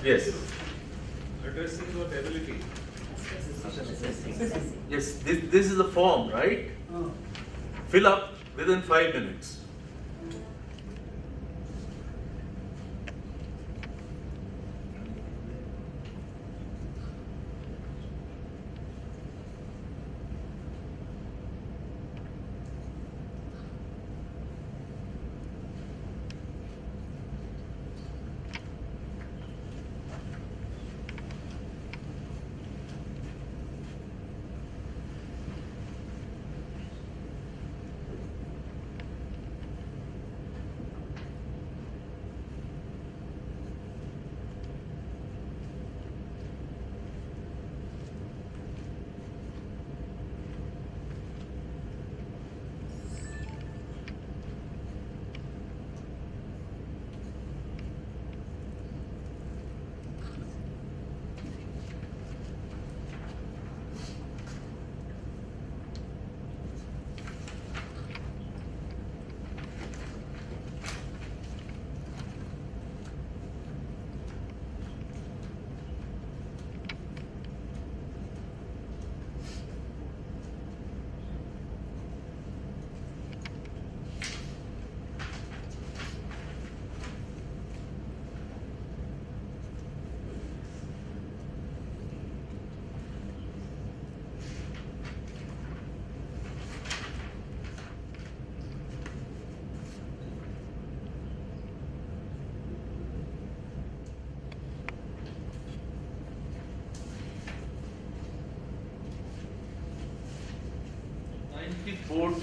Yes. Addressing what ability? Yes, this is the form, right? Fill up within 5 minutes.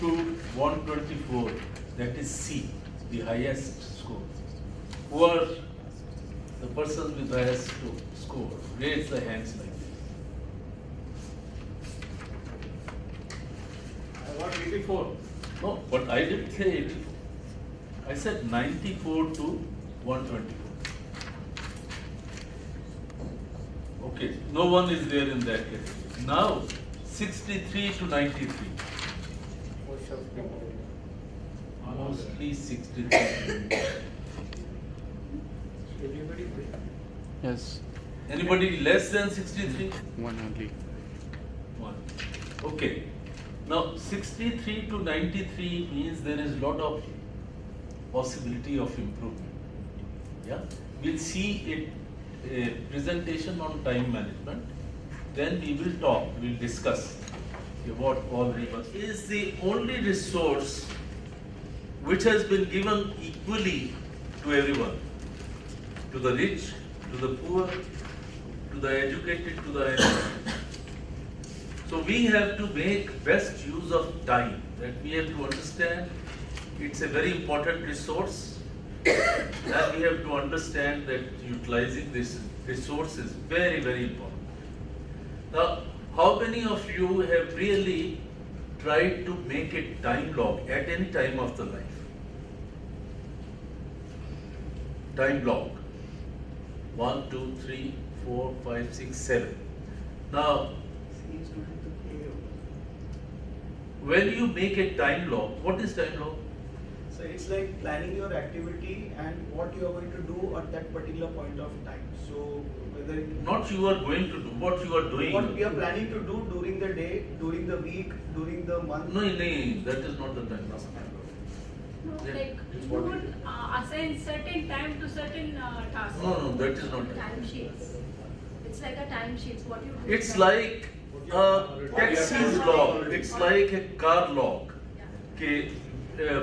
To 124, that is C, the highest score. Who are the persons with highest score? Raise the hands like this. I want 84. No, but I didn't say 84. I said 94 to 124. Okay, no one is there in that category. Now, 63 to 93. Mostly 63. Yes. Anybody less than 63? One only. One. Okay. Now 63 to 93 means there is a lot of possibility of improvement. Yeah. We'll see a presentation on time management. Then we will talk. We'll discuss what all is the only resource which has been given equally to everyone, to the rich, to the poor, to the educated, to the uneducated. So we have to make best use of time. That we have to understand it's a very important resource, and we have to understand that utilizing this resource is very, very important. Now, how many of you have really tried to make a time log at any time of the life? Time log. 1, 2, 3, 4, 5, 6, 7. Now, when you make a time log, what is time log? So it's like planning your activity and what you are going to do at that particular point of time. So whether not you are going to do, what you are doing. What we are planning to do during the day, during the week, during the month. No, that is not the time log. No, like you would assign certain time to certain tasks. No, that is not time sheets. It's like a time sheets. What you do. It's like a taxi's log. It's like a car log. Okay,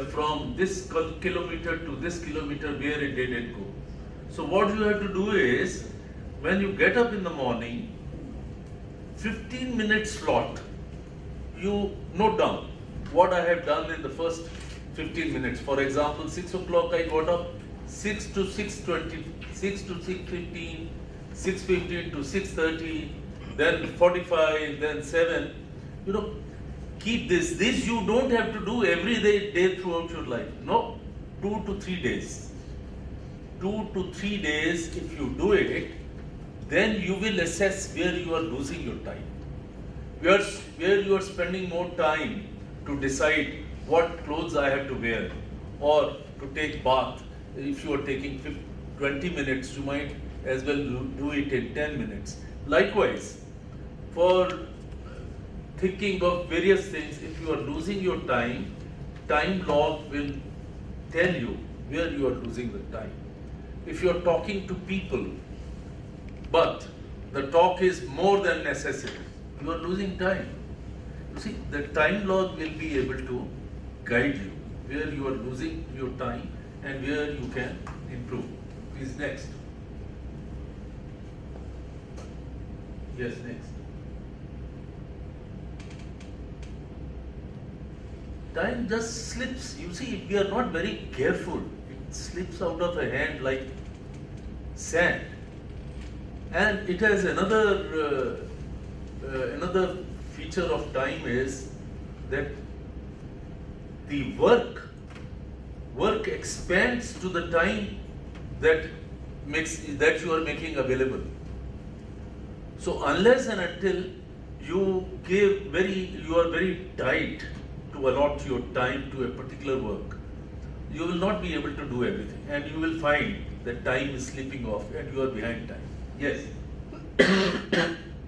from this kilometer to this kilometer, where it did it go. So what you have to do is, when you get up in the morning, 15-minute slot, you note down what I have done in the first 15 minutes. For example, 6 o'clock I got up, 6 to 6:20, 6 to 6:15, 6:15 to 6:30, then 45, then 7. You know, keep this. This you don't have to do every day throughout your life. No, 2 to 3 days. 2 to 3 days, if you do it, then you will assess where you are losing your time. Where you are spending more time to decide what clothes I have to wear, or to take bath. If you are taking 20 minutes, you might as well do it in 10 minutes. Likewise, for thinking of various things, if you are losing your time log will tell you where you are losing the time. If you are talking to people, but the talk is more than necessary, you are losing time. You see, the time log will be able to guide you where you are losing your time and where you can improve. Please, next. Yes, next. Time just slips. You see, if we are not very careful, it slips out of a hand like sand. And it has another feature of time is that the work expands to the time that you are making available. So unless and until you are very tight to allot your time to a particular work, you will not be able to do everything, and you will find that time is slipping off and you are behind time. Yes.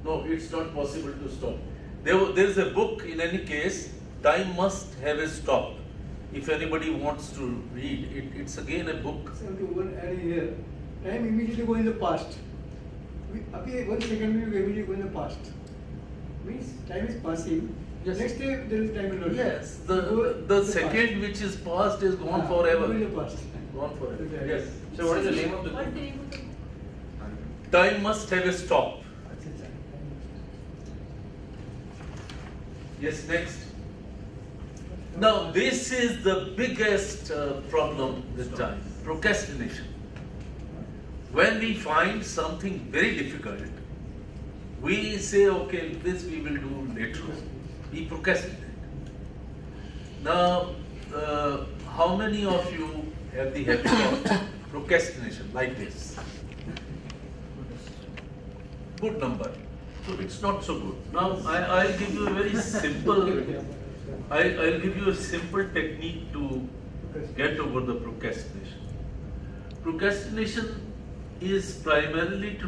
No, it's not possible to stop. There is a book, in any case, Time Must Have a Stop. If anybody wants to read it, it's again a book. So to one add here, time immediately go in the past. Okay, 1 second we immediately go in the past. Means time is passing. Yes. Next day there is time in Yes, the second which is past is gone forever. Go in the past. Gone forever. Yes. So what is the name of the book? What's the name of the book? Time must have a stop. Yes, next. Now, this is the biggest problem with time, procrastination. When we find something very difficult, we say, okay, this we will do later on. We procrastinate. Now, how many of you have the habit of procrastination like this? Good number. So it's not so good. Now, I'll give you a very simple, I'll give you a simple technique to get over the procrastination. Procrastination is primarily to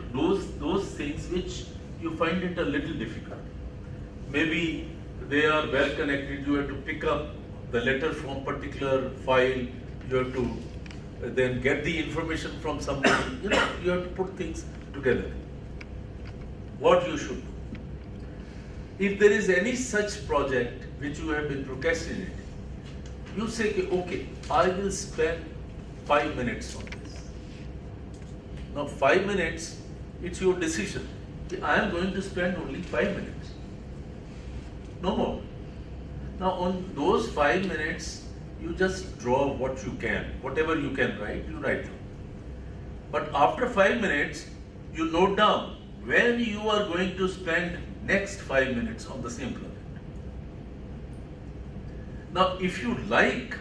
those things which you find it a little difficult. Maybe they are well connected. You have to pick up the letter from particular file. You have to then get the information from somebody. You have to put things together. What you should do. If there is any such project which you have been procrastinating, you say, okay, I will spend 5 minutes on this. Now 5 minutes, it's your decision. I am going to spend only 5 minutes. No more. Now on those 5 minutes, you just draw what you can. Whatever you can write, you write down. But after 5 minutes, you note down when you are going to spend next 5 minutes on the same project. Now, if you like,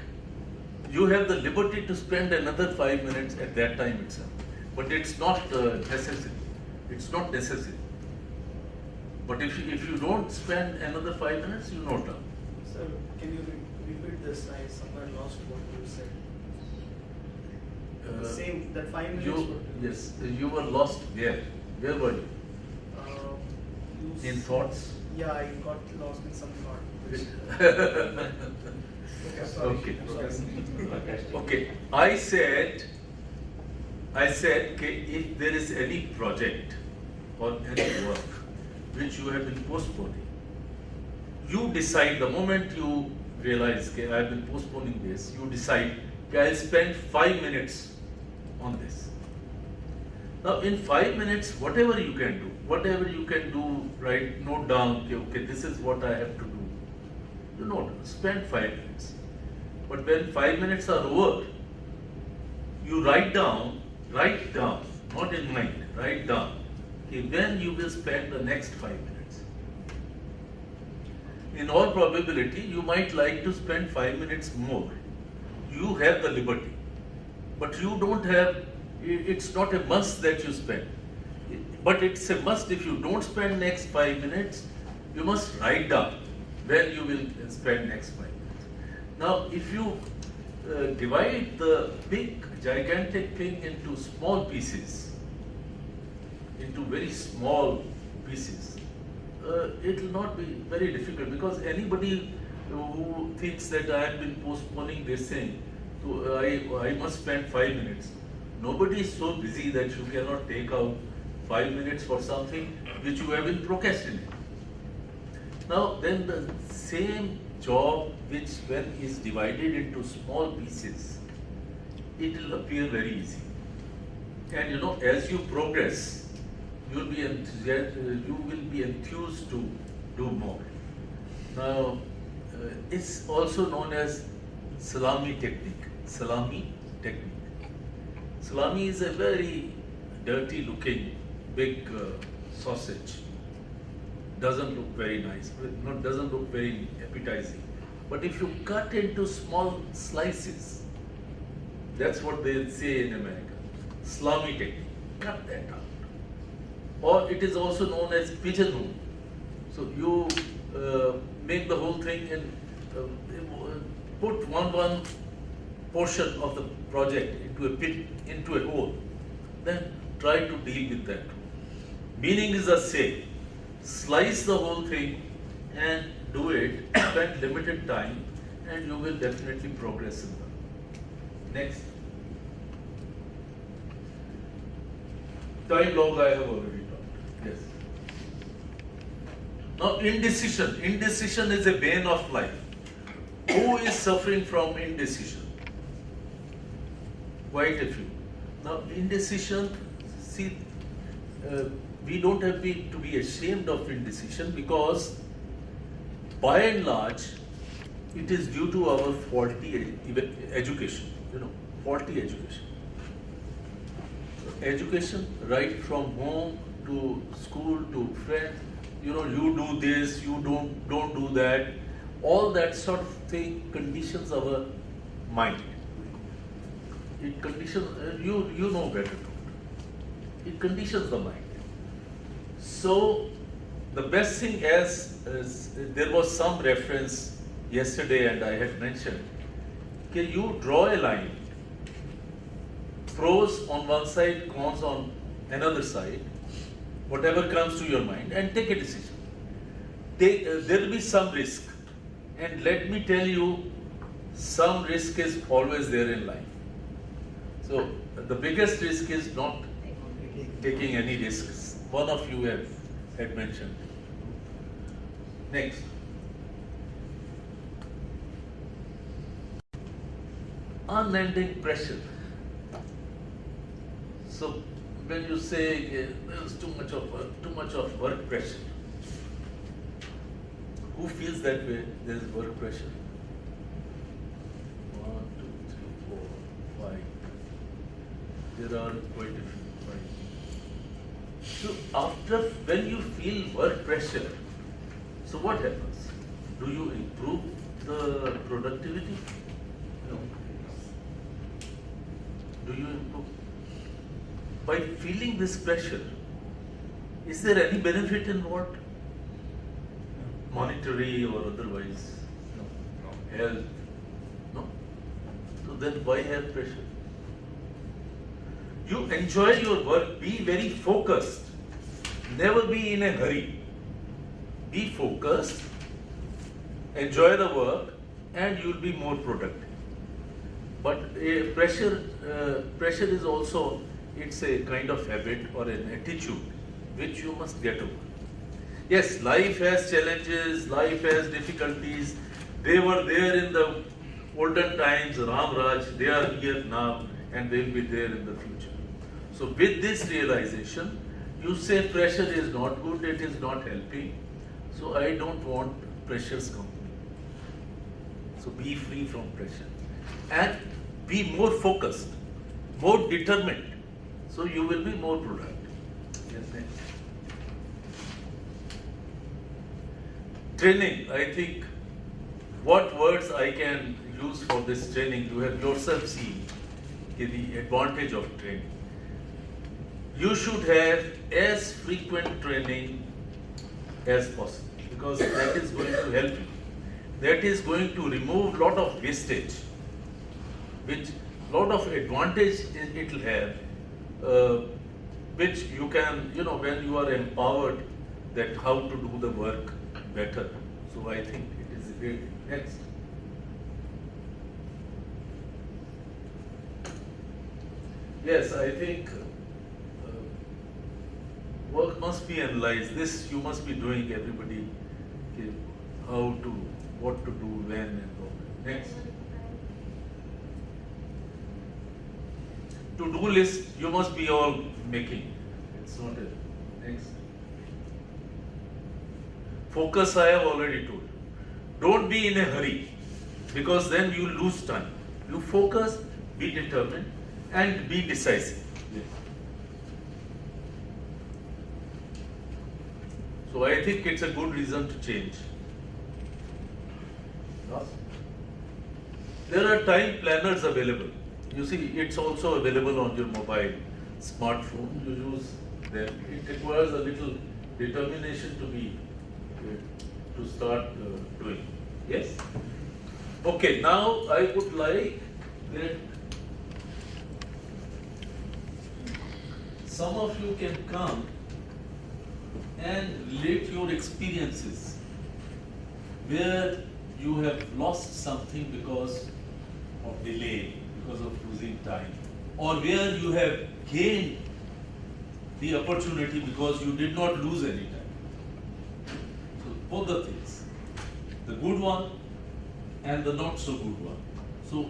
you have the liberty to spend another 5 minutes at that time itself. But it's not necessary. It's not necessary. But if you don't spend another 5 minutes, you note down. Sir, can you repeat this? I somewhere lost what you said. Same, that 5 minutes. Yes, you were lost where? Where were you? You In thoughts? Yeah, I got lost in some thought. Okay. Okay. I said, okay, if there is any project or any work which you have been postponing, you decide the moment you realize, okay, I have been postponing this, you decide, okay, I'll spend 5 minutes on this. Now, in 5 minutes, whatever you can do, right, note down, okay, this is what I have to do. You note, spend 5 minutes. But when 5 minutes are over, you write down, not in mind, write down, okay, when you will spend the next 5 minutes. In all probability, you might like to spend 5 minutes more. You have the liberty. But you don't have, it's not a must that you spend. But it's a must if you don't spend next 5 minutes, you must write down when you will spend next 5 minutes. Now, if you divide the big, gigantic thing into small pieces, into very small pieces, it will not be very difficult, because anybody who thinks that I have been postponing this thing, so I must spend 5 minutes. Nobody is so busy that you cannot take out 5 minutes for something which you have been procrastinating. Now then the same job, which when is divided into small pieces, it will appear very easy. And you know, as you progress, you will be enthused to do more. Now, it's also known as salami technique. Salami technique. Salami is a very dirty looking big sausage. Doesn't look very nice, doesn't look very appetizing. But if you cut into small slices, that's what they say in America, salami technique. Cut that out. Or it is also known as pigeonhole. So you make the whole thing and put one portion of the project into a hole. Then try to deal with that. Meaning is the same. Slice the whole thing and do it, spend limited time, and you will definitely progress in that. Next. Time log I have already talked. Yes. Now indecision. Indecision is a bane of life. Who is suffering from indecision? Quite a few. Now indecision, see, we don't have to be ashamed of indecision, because by and large it is due to our faulty education, faulty education. So education, right from home to school to friends, you do this, you don't do that, all that sort of thing conditions our mind. It conditions, you know better. It conditions the mind. So the best thing, as there was some reference yesterday and I had mentioned, can you draw a line, pros on one side, cons on another side, whatever comes to your mind, and take a decision. There will be some risk, and let me tell you, some risk is always there in life. So the biggest risk is not taking any risks. One of you had mentioned. Next. Unending pressure. So when you say there's too much of work pressure, who feels that way? There's work pressure. 1, 2, 3, 4, 5. There are quite a few. So when you feel work pressure, so what happens? Do you improve the productivity? No. Do you improve? By feeling this pressure, is there any benefit involved? Monetary or otherwise? No. Health? No. So then why have pressure? You enjoy your work, be very focused. Never be in a hurry. Be focused, enjoy the work, and you'll be more productive. But pressure is also, it's a kind of habit or an attitude which you must get over. Yes, life has challenges, life has difficulties. They were there in the olden times, Ram Raj, they are here now, and they'll be there in the future. So with this realization, you say pressure is not good, it is not helping. So I don't want pressure's company. So be free from pressure. And be more focused, more determined. So you will be more productive. Yes, next. Training, I think, what words I can use for this training, you have yourself seen the advantage of training. You should have as frequent training as possible, because that is going to help you. That is going to remove lot of wastage, which lot of advantage it will have. which you can, when you are empowered, that how to do the work better. So I think it is a great thing. Next. Yes, I think work must be analyzed. This you must be doing, everybody, okay, how to, what to do, when and all. Next. To-do list you must be all making. It's not a. Next. Focus I have already told you. Don't be in a hurry, because then you lose time. You focus, be determined, and be decisive. Yes. So I think it's a good reason to change. There are time planners available. You see, it's also available on your mobile, smartphone. You use them. It requires a little determination to start doing. Yes. Okay. Now I would like that some of you can come and relate your experiences where you have lost something because of delay, because of losing time, or where you have gained the opportunity because you did not lose any time. So both the things, the good one and the not so good one. So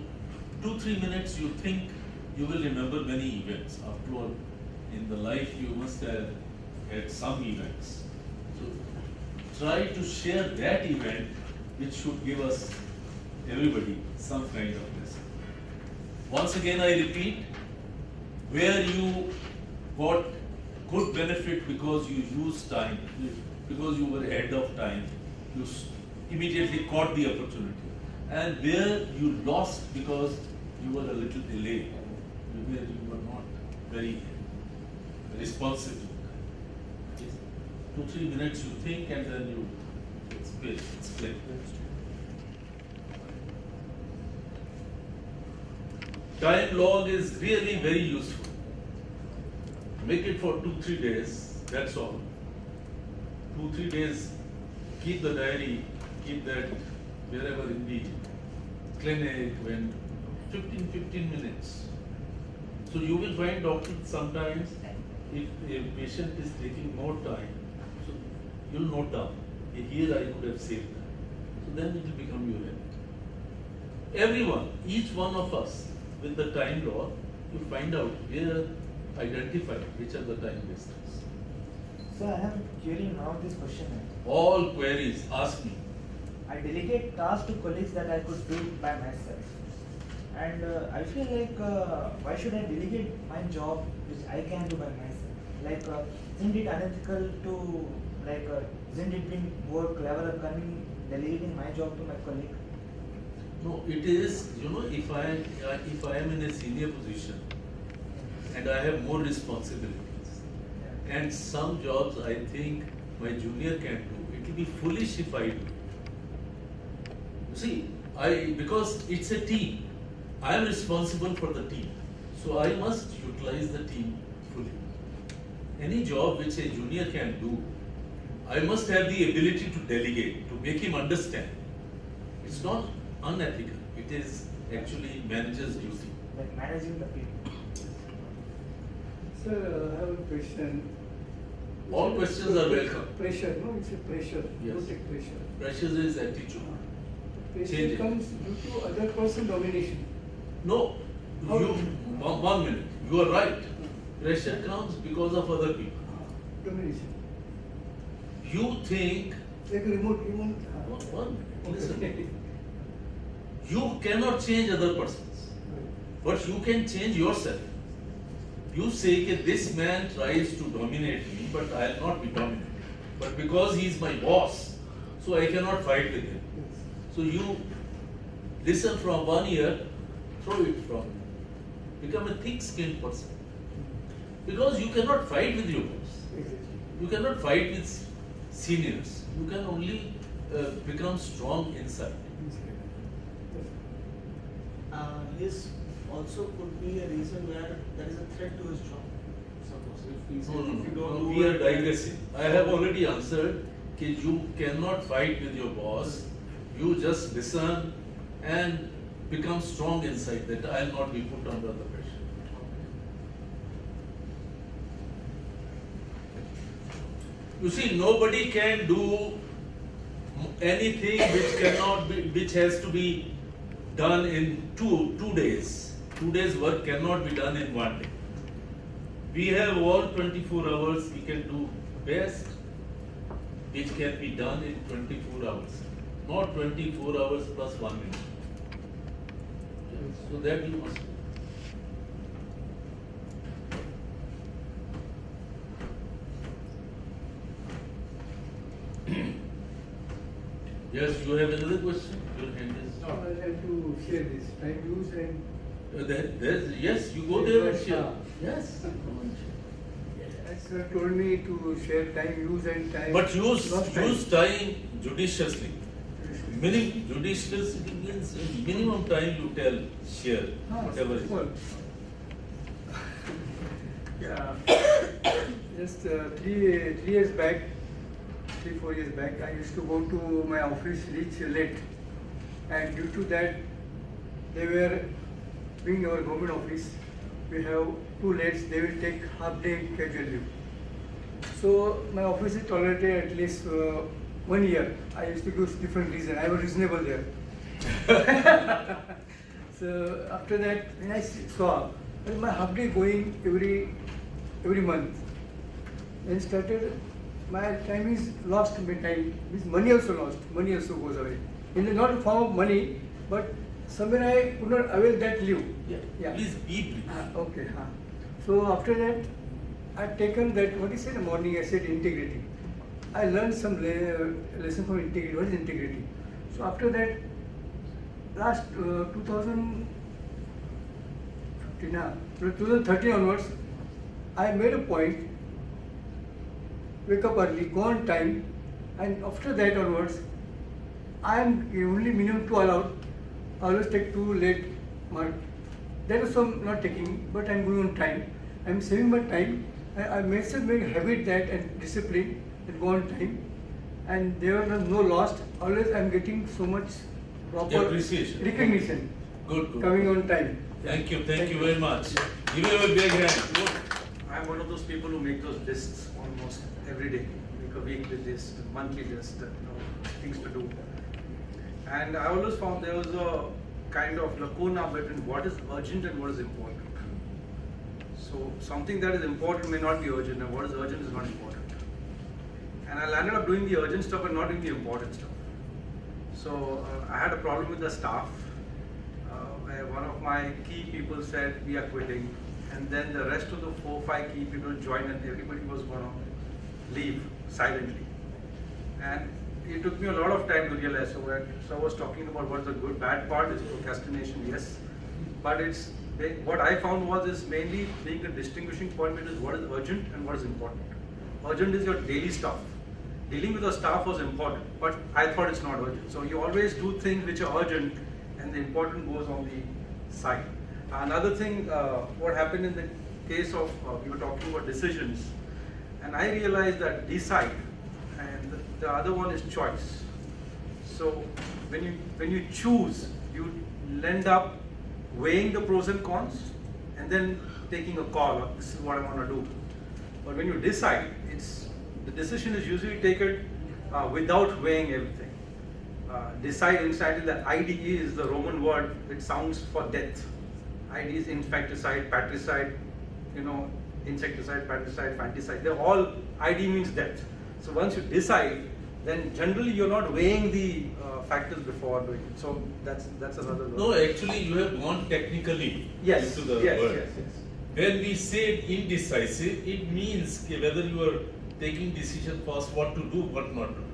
2-3 minutes you think you will remember many events. After all, in the life you must have had some events. So try to share that event which should give us, everybody, some kind of lesson. Once again I repeat, where you got good benefit because you used time, because you were ahead of time, you immediately caught the opportunity. And where you lost because you were a little delayed, where you were not very responsive. 2-3 minutes you think and then you explain. Time log is really very useful. Make it for 2-3 days, that's all. 2-3 days, keep the diary, keep that wherever in the clinic, when 15 minutes. So you will find doctors sometimes, if a patient is taking more time, so you'll note down, here I could have saved that. So then it will become your habit. Everyone, each one of us, with the time law, you find out where, identify which are the time wasters. So I have a query now this question. All queries, ask me. I delegate tasks to colleagues that I could do by myself. And I feel like, why should I delegate my job which I can do by myself? Like, isn't it unethical to, isn't it being more clever or cunning delegating my job to my colleague? No, it is, if I am in a senior position and I have more responsibilities, and some jobs I think my junior can do, it will be foolish if I do. You see, because it's a team, I am responsible for the team, so I must utilize the team fully. Any job which a junior can do, I must have the ability to delegate, to make him understand. It's not unethical, it is actually manager's duty. Like managing the people. Sir, I have a question. All questions are welcome. Pressure, no, it's a pressure. Yes. Don't take pressure. Pressure is attitude. Change Pressure it. comes due to other person domination. No, How- you, one minute, you are right. Pressure comes because of other people. Domination. You think, Like a remote. one minute, listen. Okay. You cannot change other persons, but you can change yourself. You say that this man tries to dominate me, but I will not be dominated. But because he is my boss, so I cannot fight with him. Yes. So you listen from one ear, throw it from him. Become a thick-skinned person. Because you cannot fight with your boss. Exactly. You cannot fight with seniors. You can only become strong inside. His also could be a reason where there is a threat to his job. course. If we say, No, if you don't no, do we are it, then- digressing. I have already answered that you cannot fight with your boss. You just listen and become strong inside that I'll not be put under the pressure. You see, nobody can do anything which has to be done in two days. 2 days work cannot be done in 1 day. We have all 24 hours. We can do best which can be done in 24 hours, not 24 hours plus 1 minute. So that you must do. Yes, you have another question? Your hand is. I have to share this time use and Yes, you go there and share. Yes. as sir told me to share time use and time. But use lost time. time judiciously. Judiciously means minimum time you tell, share, whatever is. Well, yeah. Just 3 years back, 3-4 years back, I used to go to my office reach late, and due to that, they were being our government office. We have 2 lates. They will take half day casual leave. So my office is tolerated at least 1 year. I used to give different reason. I was reasonable there. So after that, when I saw my half day going every month, then started my time is lost. My time means money also lost. Money also goes away. In the not form of money, but somewhere I could not avail that leave. Yeah. Please be brief. Okay. So after that, I taken that, what is it in the morning, I said integrity. I learned some lesson from integrity. What is integrity? So after that, last 2013 onwards, I made a point, wake up early, go on time, and after that onwards, I am only minimum 2 allowed. I always take 2 late mark. That also I'm not taking, but I'm going on time. I'm saving my time. I myself make a habit that and discipline and go on time. And there are no lost. Always I'm getting so much proper Appreciation. recognition. Good. Coming on time. Thank you very much. Give him a big hand. Good. I'm one of those people who make those lists almost every day. Make a weekly list, a monthly list, things to do. And I always found there was a kind of lacuna between what is urgent and what is important. So something that is important may not be urgent, and what is urgent is not important. And I landed up doing the urgent stuff and not doing the important stuff. So I had a problem with the staff, where one of my key people said, we are quitting. And then the rest of the 4-5 key people joined, and everybody was going to leave silently. And it took me a lot of time to realize. So when I was talking about what's the good, bad part is procrastination, yes. But it's what I found was is mainly being a distinguishing point between what is urgent and what is important. Urgent is your daily stuff. Dealing with the staff was important, but I thought it's not urgent. So you always do things which are urgent, and the important goes on the side. Another thing, what happened in the case of, we were talking about decisions, and I realized that decide, and the other one is choice. So when you choose, you end up weighing the pros and cons, and then taking a call, this is what I want to do. But when you decide, the decision is usually taken without weighing everything. Decide, incidentally, the IDE is the Roman word which sounds for death. IDE is infecticide, patricide, insecticide, patricide, fanticide. They're all, IDE means death. So once you decide, then generally you're not weighing the factors before doing it. So that's another word. No, actually you have gone technically into the word. Yes. When we say indecisive, it means whether you are taking decision first, what to do, what not to do.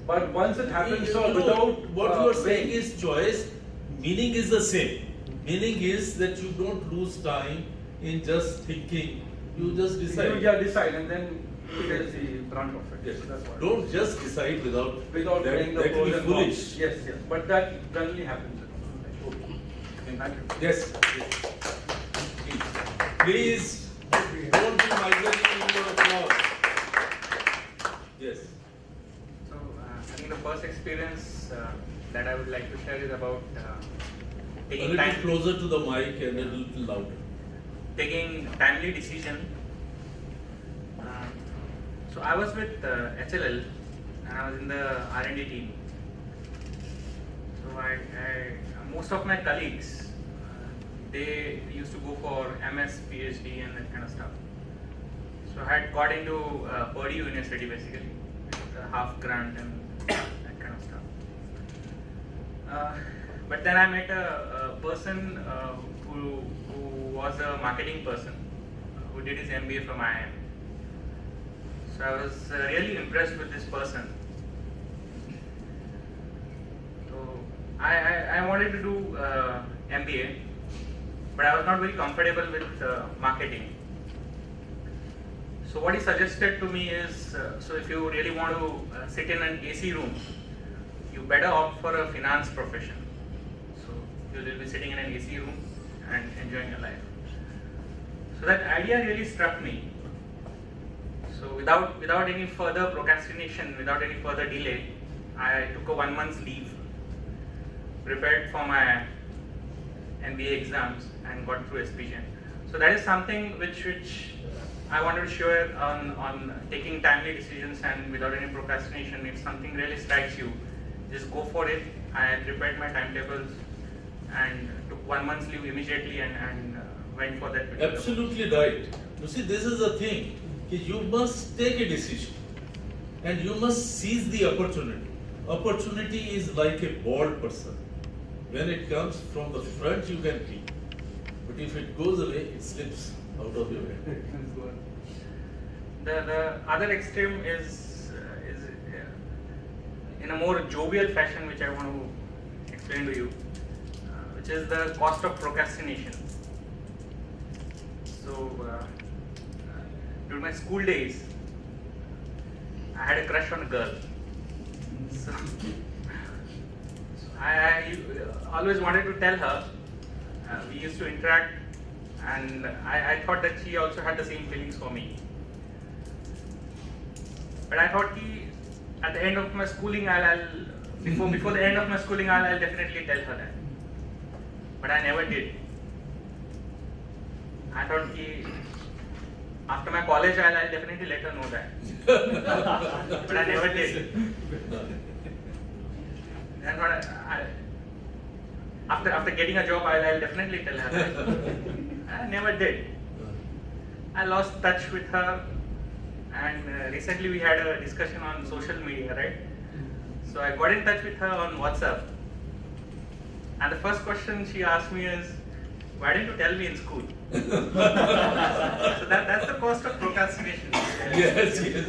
But once it happens, without what you are saying is choice, meaning is the same. Meaning is that you don't lose time in just thinking, you just decide. Decide, and then there's the brunt of it. Yes. So that's what Don't just decide without weighing the that will pros be and foolish. cons. Yes. But that generally happens. Thank you. Yes. Please. Don't be miserly in your applause. Yes. So, I think the first experience that I would like to share is about A taking little time, closer to the mic and a little louder. taking timely decision. So I was with HLL and I was in the R&D team. So most of my colleagues, they used to go for MS, PhD and that kind of stuff. So I had got into Purdue University basically, with a half grant and that kind of stuff. But then I met a person who was a marketing person who did his MBA from IIM. So I was really impressed with this person. So I wanted to do MBA, but I was not very comfortable with marketing. So what he suggested to me is, so if you really want to sit in an AC room, you better opt for a finance profession. So you will be sitting in an AC room and enjoying your life. So that idea really struck me. So without any further procrastination, without any further delay, I took a 1 month's leave, prepared for my MBA exams and got through SPGen. So that is something which I wanted to share on taking timely decisions and without any procrastination. If something really strikes you, just go for it. I prepared my timetables and took 1 month's leave immediately and went for that. Absolutely right. You see, this is the thing. You must take a decision and you must seize the opportunity. Opportunity is like a bald person. When it comes from the front, you can keep. But if it goes away, it slips out of your hand. The other extreme is in a more jovial fashion, which I want to explain to you, which is the cost of procrastination. So, during my school days, I had a crush on a girl. So, I always wanted to tell her. We used to interact, and I thought that she also had the same feelings for me. But I thought at the end of my schooling, before the end of my schooling, I'll definitely tell her that. But I never did. I thought after my college, I'll definitely let her know that. But I never did. And after getting a job, I'll definitely tell her that. I never did. I lost touch with her, and recently we had a discussion on social media, right? So I got in touch with her on WhatsApp, and the first question she asked me is, "Why didn't you tell me in school?" So that's the cost of procrastination. Yes, yes.